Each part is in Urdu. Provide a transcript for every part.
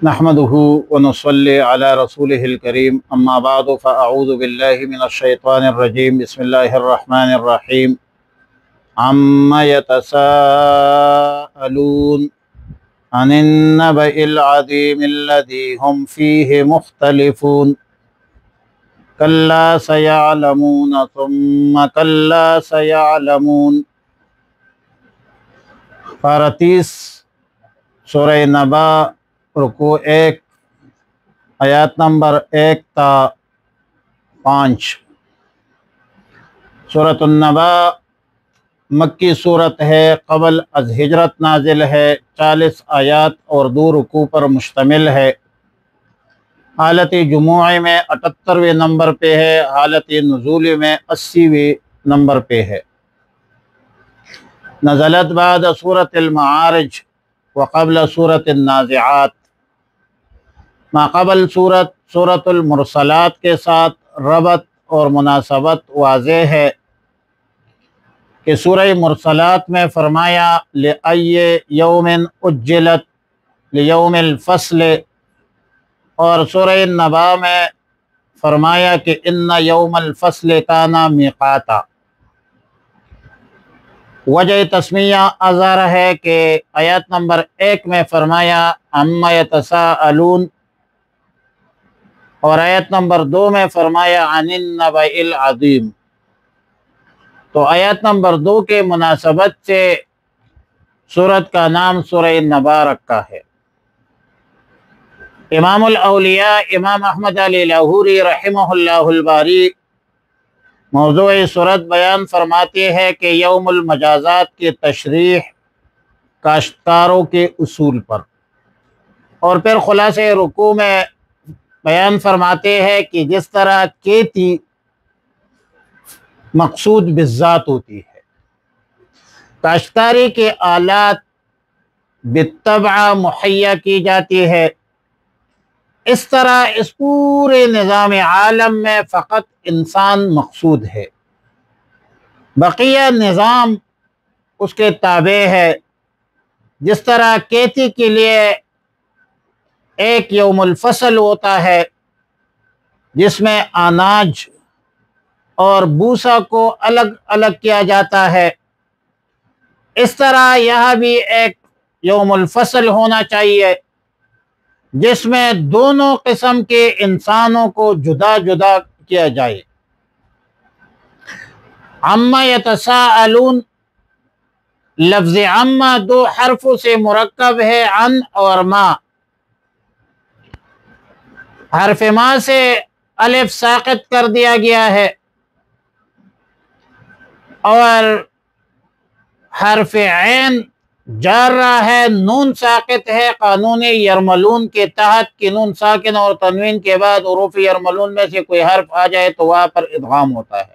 نحمده ونصلي على رسوله الكريم اما بعد فاعوذ بالله من الشيطان الرجيم بسم الله الرحمن الرحيم عما يتساءلون عن النبأ العظيم الذي هم فيه مختلفون كلا سيعلمون ثم كلا سيعلمون۔ پارہ 30 سورہ نبا رکوع 1 آیات نمبر 1 تا 5۔ سورۃ النبا مکی صورت ہے، قبل از ہجرت نازل ہے، 40 آیات اور 2 رکوع پر مشتمل ہے۔ حالت جموعی میں 78ویں نمبر پہ ہے، حالت نزولی میں 80ویں نمبر پہ ہے۔ نزلت بعد سورۃ المعارج وقبل سورۃ النازعات۔ ما قبل سورۃ المرسلات کے ساتھ ربط اور مناسبت واضح ہے کہ سورہ مرسلات میں فرمایا لأی یوم اجلت لیوم الفصل، اور سورہ نبا میں فرمایا کہ ان یوم الفصل کان میقاتا۔ وجہ تسمیہ اظہر ہے کہ آیت نمبر 1 میں فرمایا عما یتساءلون، اور آیت نمبر 2 میں فرمایا عن النبأ العظیم، تو آیت نمبر 2 کے مناسبت سے سورت کا نام سورہ نبا رکھا ہے۔ امام الاولیاء امام احمد علی لاہوری رحمہ اللہ الباری موضوع سورت بیان فرماتے ہیں کہ یوم المجازات کی تشریح کاشتکاروں کے اصول پر، اور پھر خلاصہ رکوع میں بیان فرماتے ہیں کہ جس طرح کھیتی مقصود بالذات ہوتی ہے، کاشتکاری کے آلات بالطبع مہیا کی جاتی ہے، اس طرح اس پورے نظام عالم میں فقط انسان مقصود ہے، بقیہ نظام اس کے تابع ہے۔ جس طرح کھیتی کے لیے ایک یوم الفصل ہوتا ہے جس میں اناج اور بوسا کو الگ الگ کیا جاتا ہے، اس طرح یہاں بھی ایک یوم الفصل ہونا چاہیے جس میں دونوں قسم کے انسانوں کو جدا جدا کیا جائے۔ عما یتساءلون، لفظ عما 2 حرفوں سے مرکب ہے، عن اور ما۔ حرف ما سے الف ساقط کر دیا گیا ہے، اور حرف عین جارہ ہے، نون ساقط ہے قانون یرملون کے تحت کہ نون ساکن اور تنوین کے بعد حروف یرملون میں سے کوئی حرف آ جائے تو وہاں پر ادغام ہوتا ہے۔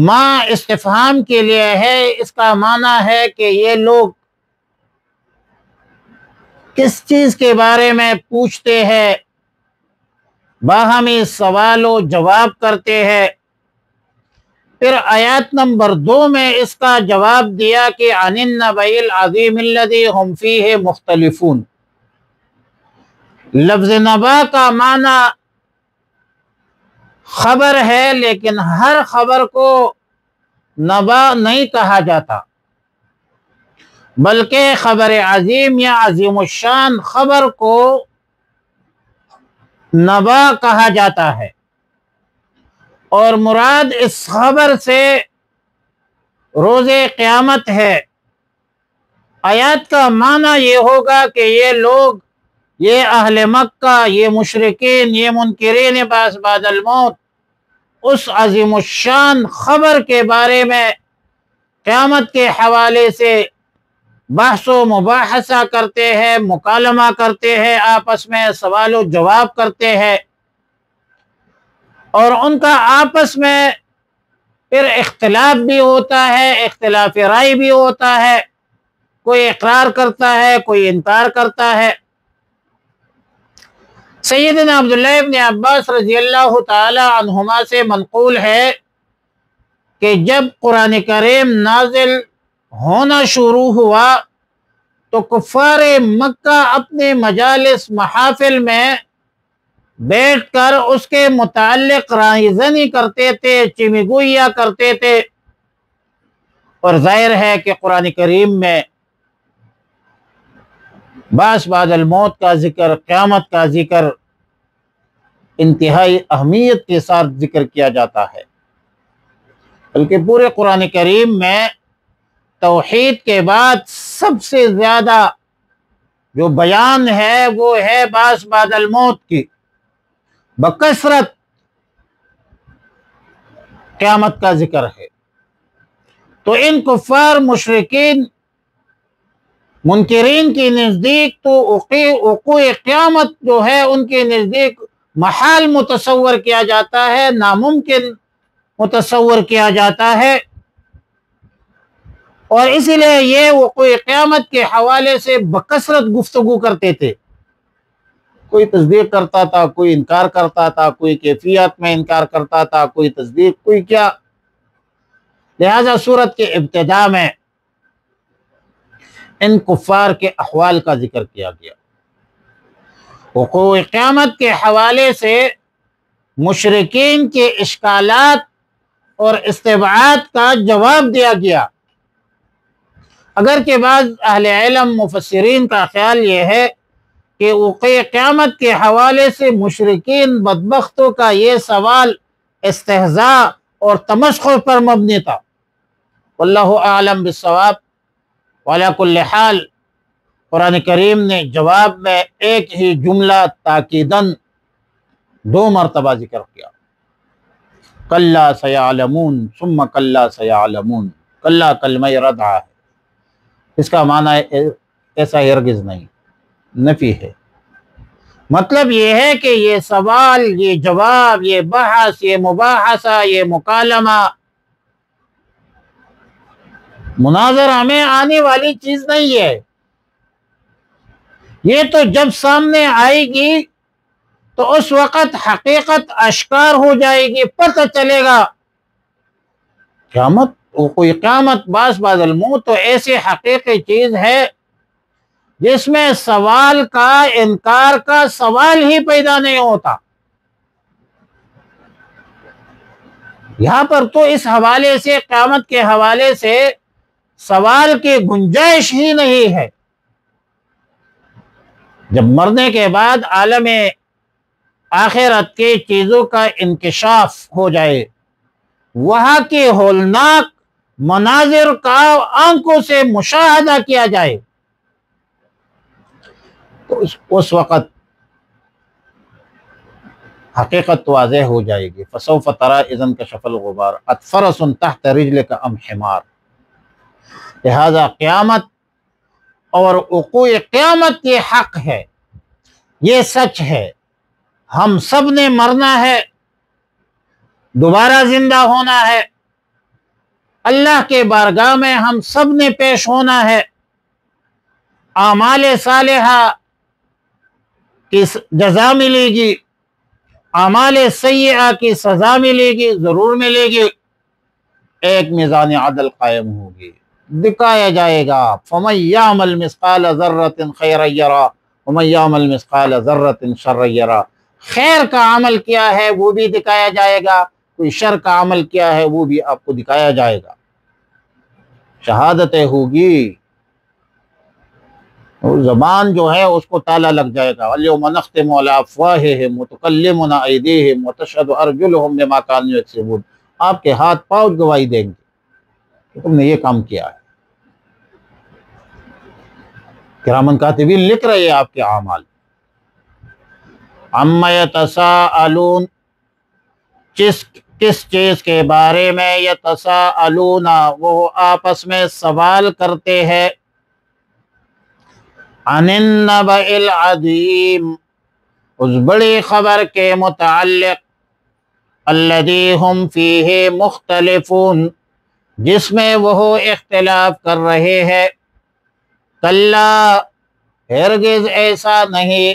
ما استفہام کے لیے ہے، اس کا معنی ہے کہ یہ لوگ کس چیز کے بارے میں پوچھتے ہیں، باہمی سوال و جواب کرتے ہیں۔ پھر آیات نمبر 2 میں اس کا جواب دیا کہ عن النبأ العظیم الذی هم فیہ مختلفون۔ لفظ نبا کا معنی خبر ہے، لیکن ہر خبر کو نبا نہیں کہا جاتا، بلکہ خبر عظیم یا عظیم الشان خبر کو نبا کہا جاتا ہے، اور مراد اس خبر سے روز قیامت ہے۔ آیات کا معنی یہ ہوگا کہ یہ لوگ، یہ اہل مکہ، یہ مشرکین، یہ منکرین بعث بعد الموت اس عظیم الشان خبر کے بارے میں قیامت کے حوالے سے بحث و مباحثہ کرتے ہیں، مکالمہ کرتے ہیں، آپس میں سوال و جواب کرتے ہیں، اور ان کا آپس میں پھر اختلاف بھی ہوتا ہے، اختلاف رائے بھی ہوتا ہے، کوئی اقرار کرتا ہے، کوئی انکار کرتا ہے۔ سیدنا عبداللہ ابن عباس رضی اللہ تعالی عنہما سے منقول ہے کہ جب قرآن کریم نازل ہونا شروع ہوا تو کفار مکہ اپنے مجالس محافل میں بیٹھ کر اس کے متعلق رائے زنی کرتے تھے، چمی گوئیاں کرتے تھے. اور ظاہر ہے کہ قرآن کریم میں بعث بعد الموت کا ذکر، قیامت کا ذکر انتہائی اہمیت کے ساتھ ذکر کیا جاتا ہے. بلکہ پورے قرآن کریم میں توحید کے بعد سب سے زیادہ جو بیان ہے وہ ہے بعث بعد الموت کی، بکثرت قیامت کا ذکر ہے. تو ان کفار مشرکین منکرین کے نزدیک تو وقوع قیامت جو ہے ان کے نزدیک محال متصور کیا جاتا ہے، ناممکن متصور کیا جاتا ہے. اور اسی لیے یہ وقوع قیامت کے حوالے سے بکثرت گفتگو کرتے تھے. کوئی تصدیق کرتا تھا، کوئی انکار کرتا تھا، کوئی کیفیت میں انکار کرتا تھا، کوئی تصدیق، کوئی کیا. لہذا سورت کے ابتداء میں ان کفار کے احوال کا ذکر کیا گیا. وقوع قیامت کے حوالے سے مشرکین کے اشکالات اور استبعاد کا جواب دیا گیا. اگرچہ بعض اہل علم مفسرین کا خیال یہ ہے کہ وقوع قیامت کے حوالے سے مشرکین بدبختوں کا یہ سوال استہزاء اور تمسخر پر مبنی تھا. واللہ اعلم بالصواب. وعلی کل حال قرآن کریم نے جواب میں ایک ہی جملہ تاکیداً 2 مرتبہ ذکر کیا. کلا سیعلمون ثم کلا سیعلمون. کلا کلمہ ردع ہے، اس کا معنی ایسا ہرگز نہیں، نفی ہے. مطلب یہ ہے کہ یہ سوال، یہ جواب، یہ بحث، یہ مباحثہ، یہ مکالمہ مناظرہ میں آنے والی چیز نہیں ہے. یہ تو جب سامنے آئے گی تو اس وقت حقیقت اشکار ہو جائے گی، پتہ چلے گا. قیامت، کوئی قیامت، بعث بعد الموت تو ایسی حقیقی چیز ہے جس میں سوال کا، انکار کا سوال ہی پیدا نہیں ہوتا. یہاں پر تو اس حوالے سے، قیامت کے حوالے سے سوال کی گنجائش ہی نہیں ہے. جب مرنے کے بعد عالم آخرت کے چیزوں کا انکشاف ہو جائے، وہاں کے ہولناک مناظر کا آنکھوں سے مشاہدہ کیا جائے، تو اس وقت حقیقت واضح ہو جائے گی. فسوف تری اذا انکشف الغبار افرس تحت رجلک ام حمار. لہذا قیامت اور وقوع قیامت یہ حق ہے، یہ سچ ہے. ہم سب نے مرنا ہے، دوبارہ زندہ ہونا ہے، اللہ کے بارگاہ میں ہم سب نے پیش ہونا ہے. اعمال صالحہ کی جزا ملے گی، اعمال سیئہ کی سزا ملے گی، ضرور ملے گی. ایک میزان عدل قائم ہوگی، دکھایا جائے گا. فَمَن يَعْمَلْ مِثْقَالَ ذَرَّةٍ خَيْرًا يَرَهُ وَمَن يَعْمَلْ مِثْقَالَ ذَرَّةٍ شَرًّا يَرَهُ. خیر کا عمل کیا ہے وہ بھی دکھایا جائے گا، کوئی شر کا عمل کیا ہے وہ بھی آپ کو دکھایا جائے گا. شہادتیں ہوگی، زبان جو ہے اس کو تالا لگ جائے گا. اليوم نختم على افواههم وتكلمنا ايديهم وتشهد ارجلهم بما كانوا يكسبون. آپ کے ہاتھ پاؤں گواہی دیں گے کہ تم نے یہ کام کیا ہے. کرامن کاتبین لکھ رہے ہیں آپ کے اعمال. عما یتساءلون، کس چیز کے بارے میں، یتساءلون وہ آپس میں سوال کرتے ہیں، عن النبأ العظیم اس بڑی خبر کے متعلق، الذی ہم فیہ مختلفون جس میں وہ اختلاف کر رہے ہیں. کلا ہرگز ایسا نہیں،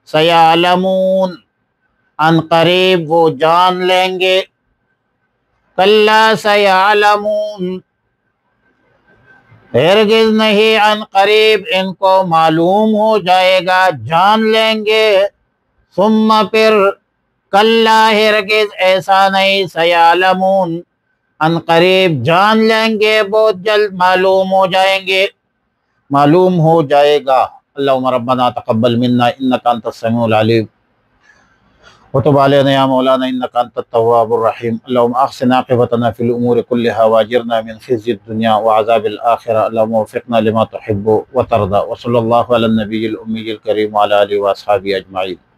سیعلمون ان قریب وہ جان لیں گے. کلا سیعلمون ہرگز نہیں، عن قریب ان کو معلوم ہو جائے گا، جان لیں گے، ثم پھر، کلا ہرگز ایسا نہیں، سیعلمون عن قریب جان لیں گے، بہت جلد معلوم ہو جائیں گے، معلوم ہو جائے گا۔ اللہم ربنا تقبل منا انک انت السمیع العلیم وتب علینا یا مولانا انک انت التواب الرحیم۔ اللہم احسن عاقبتنا فی الامور کلها واجرنا من خزي الدنیا وعذاب الآخرہ۔ اللہم وفقنا لما تحب وترضى، وصلی اللہ علی النبی الأمی الکریم وعلی آلہ واصحابہ اجمعین۔